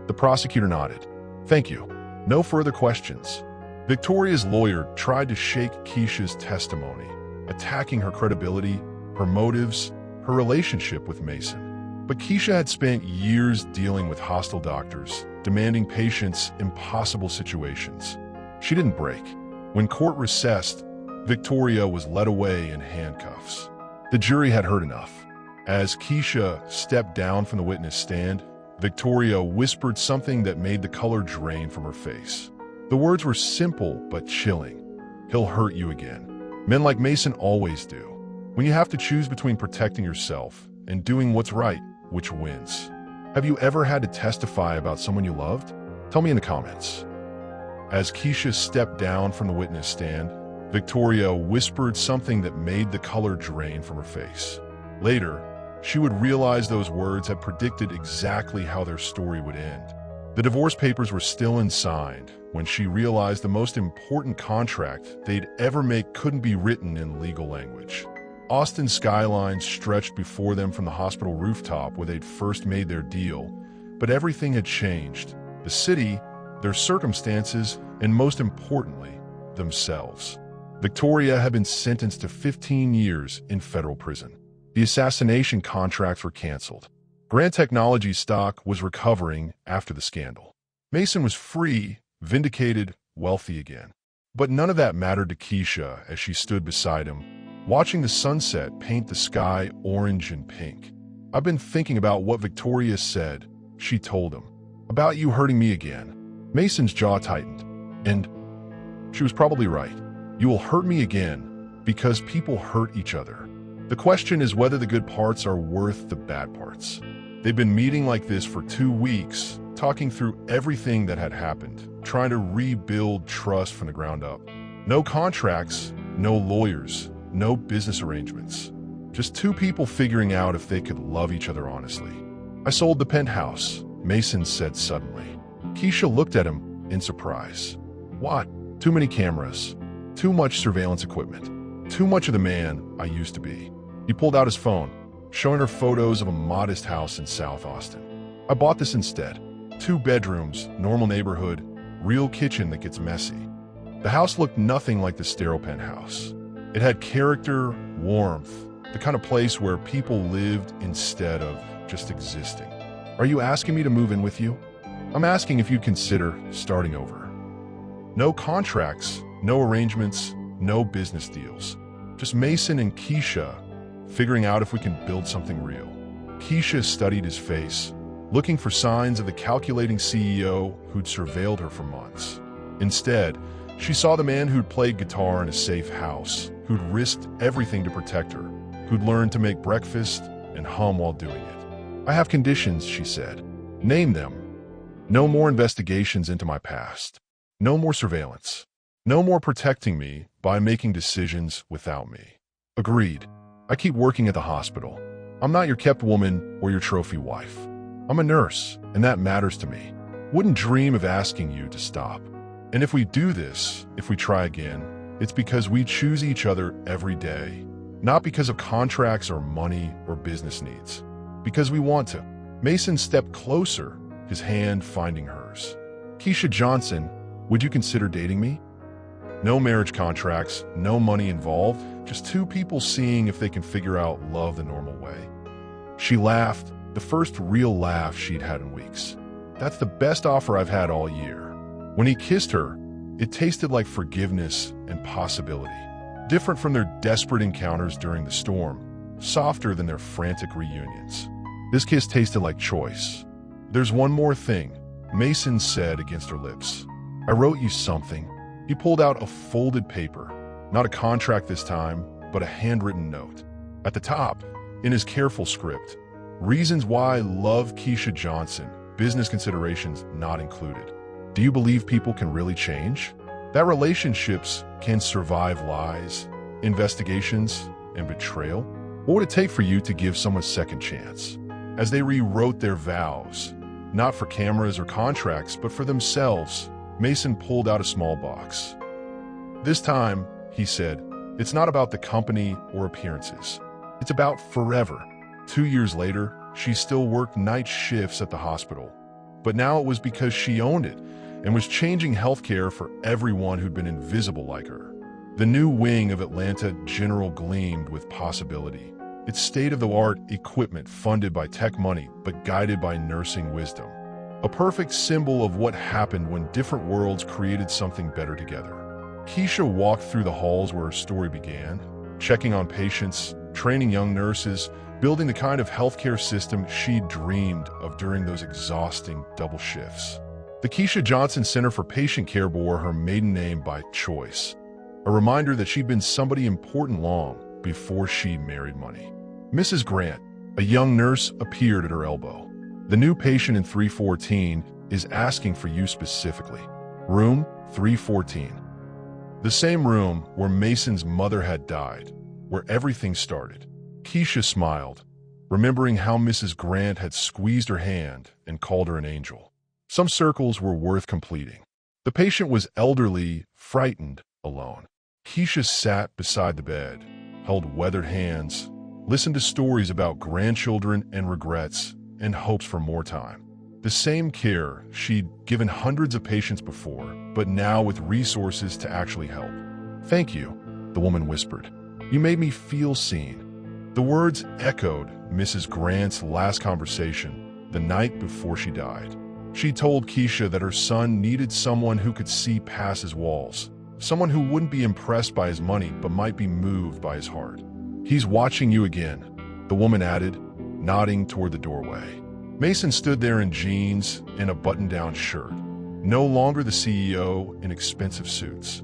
Speaker 1: The prosecutor nodded. "Thank you. No further questions." Victoria's lawyer tried to shake Keisha's testimony, attacking her credibility, her motives, her relationship with Mason. But Keisha had spent years dealing with hostile doctors, demanding patience, impossible situations. She didn't break. When court recessed, Victoria was led away in handcuffs. The jury had heard enough. As Keisha stepped down from the witness stand, Victoria whispered something that made the color drain from her face. The words were simple but chilling. "He'll hurt you again." Men like Mason always do. When you have to choose between protecting yourself and doing what's right, which wins? Have you ever had to testify about someone you loved? Tell me in the comments. As Keisha stepped down from the witness stand, Victoria whispered something that made the color drain from her face. Later, she would realize those words had predicted exactly how their story would end. The divorce papers were still unsigned when she realized the most important contract they'd ever make couldn't be written in legal language. Austin's skyline stretched before them from the hospital rooftop where they'd first made their deal, but everything had changed. The city, their circumstances, and most importantly, themselves. Victoria had been sentenced to 15 years in federal prison. The assassination contracts were canceled. Grand Technology stock was recovering after the scandal. Mason was free, vindicated, wealthy again. But none of that mattered to Keisha as she stood beside him, watching the sunset paint the sky orange and pink. "I've been thinking about what Victoria said," she told him. "About you hurting me again." Mason's jaw tightened. And she was probably right. You will hurt me again because people hurt each other. The question is whether the good parts are worth the bad parts. They've been meeting like this for 2 weeks, talking through everything that had happened, trying to rebuild trust from the ground up. No contracts, no lawyers, no business arrangements. Just 2 people figuring out if they could love each other honestly. "I sold the penthouse," Mason said suddenly. Keisha looked at him in surprise. "What?" "Too many cameras. Too much surveillance equipment. Too much of the man I used to be." He pulled out his phone, showing her photos of a modest house in South Austin. "I bought this instead. 2 bedrooms, normal neighborhood, real kitchen that gets messy." The house looked nothing like the sterile penthouse. It had character, warmth, the kind of place where people lived instead of just existing. "Are you asking me to move in with you?" "I'm asking if you'd consider starting over." No contracts, no arrangements, no business deals. Just Mason and Keisha figuring out if we can build something real. Keisha studied his face, looking for signs of the calculating CEO who'd surveilled her for months. Instead, she saw the man who'd played guitar in a safe house, who'd risked everything to protect her, who'd learned to make breakfast and hum while doing it. "I have conditions," she said. "Name them." "No more investigations into my past. No more surveillance. No more protecting me by making decisions without me." "Agreed. I keep working at the hospital. I'm not your kept woman or your trophy wife. I'm a nurse, and that matters to me. Wouldn't dream of asking you to stop. And if we do this, if we try again, it's because we choose each other every day, not because of contracts or money or business needs. Because we want to." Mason stepped closer, his hand finding hers. "Keisha Johnson, would you consider dating me? No marriage contracts, no money involved, just 2 people seeing if they can figure out love the normal way." She laughed, the first real laugh she'd had in weeks. "That's the best offer I've had all year." When he kissed her, it tasted like forgiveness and possibility. Different from their desperate encounters during the storm, softer than their frantic reunions. This kiss tasted like choice. "There's one more thing," Mason said against her lips. "I wrote you something." He pulled out a folded paper, not a contract this time, but a handwritten note. At the top, in his careful script, "Reasons why I love Keisha Johnson, business considerations not included. Do you believe people can really change? That relationships can survive lies, investigations, and betrayal? What would it take for you to give someone a second chance?" As they rewrote their vows, not for cameras or contracts, but for themselves, Mason pulled out a small box. "This time," he said, "it's not about the company or appearances. It's about forever." 2 years later, she still worked night shifts at the hospital. But now it was because she owned it and was changing healthcare for everyone who'd been invisible like her. The new wing of Atlanta General gleamed with possibility. Its state-of-the-art equipment funded by tech money but guided by nursing wisdom. a perfect symbol of what happened when different worlds created something better together. Keisha walked through the halls where her story began, checking on patients, training young nurses, building the kind of healthcare system she dreamed of during those exhausting double shifts. The Keisha Johnson Center for Patient Care bore her maiden name by choice, a reminder that she'd been somebody important long before she married money. Mrs. Grant, a young nurse, appeared at her elbow. The new patient in 314 is asking for you specifically. Room 314. The same room where Mason's mother had died, where everything started. Keisha smiled, remembering how Mrs. Grant had squeezed her hand and called her an angel. Some circles were worth completing. The patient was elderly, frightened, alone. Keisha sat beside the bed, held weathered hands, listened to stories about grandchildren and regrets and hopes for more time. The same care she'd given hundreds of patients before, but now with resources to actually help. "Thank you," the woman whispered. "You made me feel seen." The words echoed Mrs. Grant's last conversation the night before she died. She told Keisha that her son needed someone who could see past his walls, someone who wouldn't be impressed by his money but might be moved by his heart. "He's watching you again," the woman added, nodding toward the doorway. Mason stood there in jeans and a button-down shirt, no longer the CEO in expensive suits.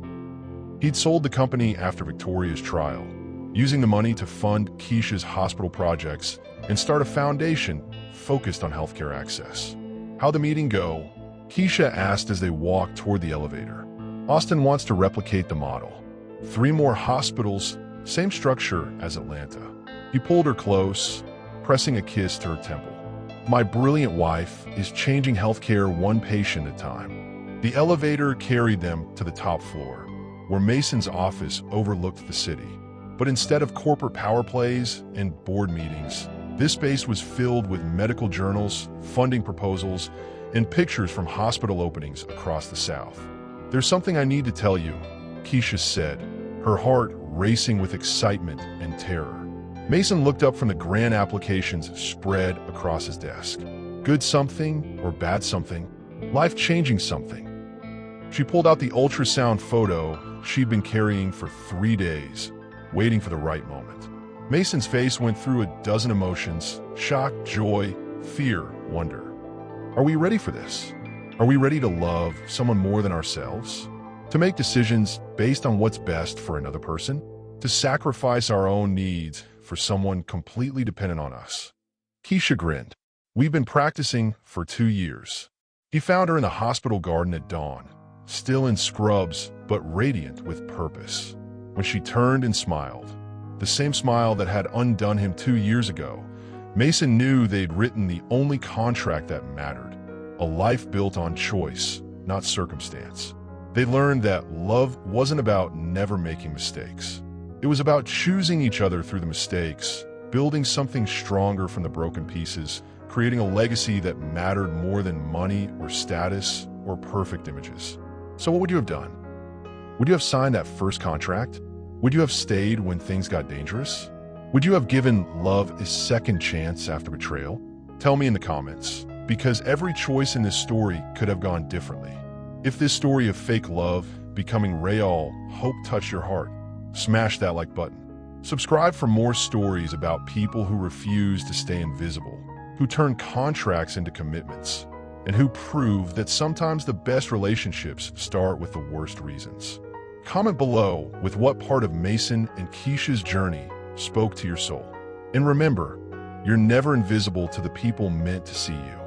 Speaker 1: He'd sold the company after Victoria's trial, using the money to fund Keisha's hospital projects and start a foundation focused on healthcare access. "How'd the meeting go?" Keisha asked as they walked toward the elevator. "Austin wants to replicate the model. 3 more hospitals, same structure as Atlanta." He pulled her close, pressing a kiss to her temple. "My brilliant wife is changing healthcare one patient at a time." The elevator carried them to the top floor, where Mason's office overlooked the city. But instead of corporate power plays and board meetings, this space was filled with medical journals, funding proposals, and pictures from hospital openings across the South. "There's something I need to tell you," Keisha said, her heart racing with excitement and terror. Mason looked up from the grant applications spread across his desk. "Good something or bad something? Life-changing something?" She pulled out the ultrasound photo she'd been carrying for 3 days, waiting for the right moment. Mason's face went through a dozen emotions: shock, joy, fear, wonder. Are we ready for this? Are we ready to love someone more than ourselves? To make decisions based on what's best for another person? To sacrifice our own needs for someone completely dependent on us? Keisha grinned. "We've been practicing for 2 years. He found her in the hospital garden at dawn, still in scrubs, but radiant with purpose. When she turned and smiled, the same smile that had undone him 2 years ago, Mason knew they'd written the only contract that mattered, a life built on choice, not circumstance. They learned that love wasn't about never making mistakes. It was about choosing each other through the mistakes, building something stronger from the broken pieces, creating a legacy that mattered more than money or status or perfect images. So what would you have done? Would you have signed that first contract? Would you have stayed when things got dangerous? Would you have given love a second chance after betrayal? Tell me in the comments, because every choice in this story could have gone differently. If this story of fake love becoming real hope touched your heart, smash that like button. Subscribe for more stories about people who refuse to stay invisible, who turn contracts into commitments, and who prove that sometimes the best relationships start with the worst reasons. Comment below with what part of Mason and Keisha's journey spoke to your soul. And remember, you're never invisible to the people meant to see you.